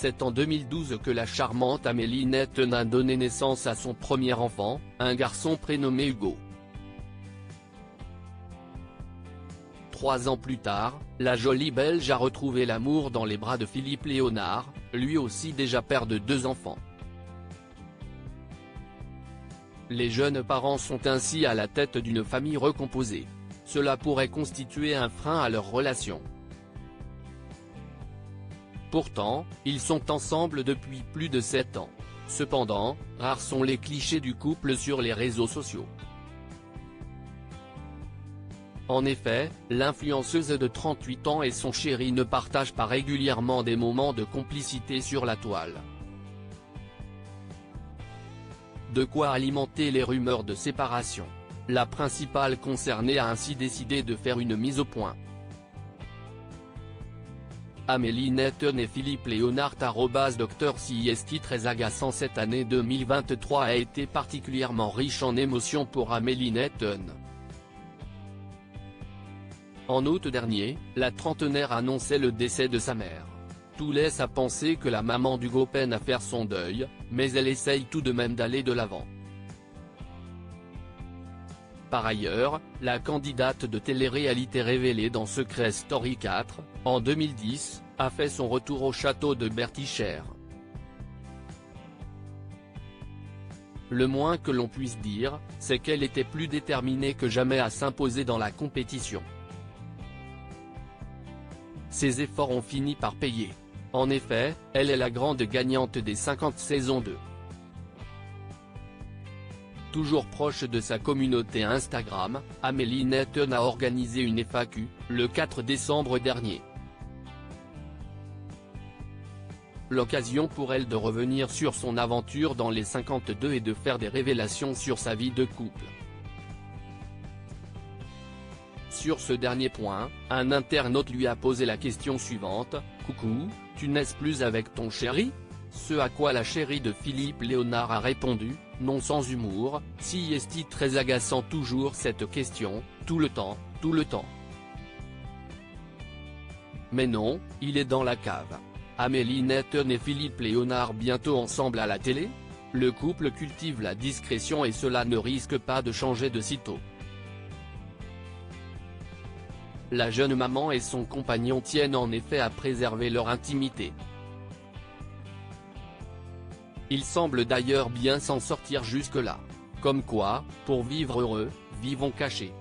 C'est en 2012 que la charmante Amélie Netton a donné naissance à son premier enfant, un garçon prénommé Hugo. 3 ans plus tard, la jolie Belge a retrouvé l'amour dans les bras de Philippe Léonard, lui aussi déjà père de 2 enfants. Les jeunes parents sont ainsi à la tête d'une famille recomposée. Cela pourrait constituer un frein à leur relation. Pourtant, ils sont ensemble depuis plus de 7 ans. Cependant, rares sont les clichés du couple sur les réseaux sociaux. En effet, l'influenceuse de 38 ans et son chéri ne partagent pas régulièrement des moments de complicité sur la toile. De quoi alimenter les rumeurs de séparation. La principale concernée a ainsi décidé de faire une mise au point. Amélie Netton et Philippe Léonard @Dr CIST très agaçant. Cette année 2023 a été particulièrement riche en émotions pour Amélie Netton. En août dernier, la trentenaire annonçait le décès de sa mère. Tout laisse à penser que la maman d'Hugo peine à faire son deuil, mais elle essaye tout de même d'aller de l'avant. Par ailleurs, la candidate de télé-réalité révélée dans Secret Story 4, en 2010, a fait son retour au château de Bertichères. Le moins que l'on puisse dire, c'est qu'elle était plus déterminée que jamais à s'imposer dans la compétition. Ses efforts ont fini par payer. En effet, elle est la grande gagnante des 50 saisons 2. Toujours proche de sa communauté Instagram, Amélie Netton a organisé une FAQ, le 4 décembre dernier. L'occasion pour elle de revenir sur son aventure dans les 52 et de faire des révélations sur sa vie de couple. Sur ce dernier point, un internaute lui a posé la question suivante: « Coucou, tu n'es plus avec ton chéri ?» Ce à quoi la chérie de Philippe Léonard a répondu: « Non, sans humour, si est-il très agaçant toujours cette question, tout le temps, tout le temps. » Mais non, il est dans la cave. Amélie Netton et Philippe Léonard bientôt ensemble à la télé? Le couple cultive la discrétion et cela ne risque pas de changer de sitôt. La jeune maman et son compagnon tiennent en effet à préserver leur intimité. Ils semblent d'ailleurs bien s'en sortir jusque-là. Comme quoi, pour vivre heureux, vivons cachés.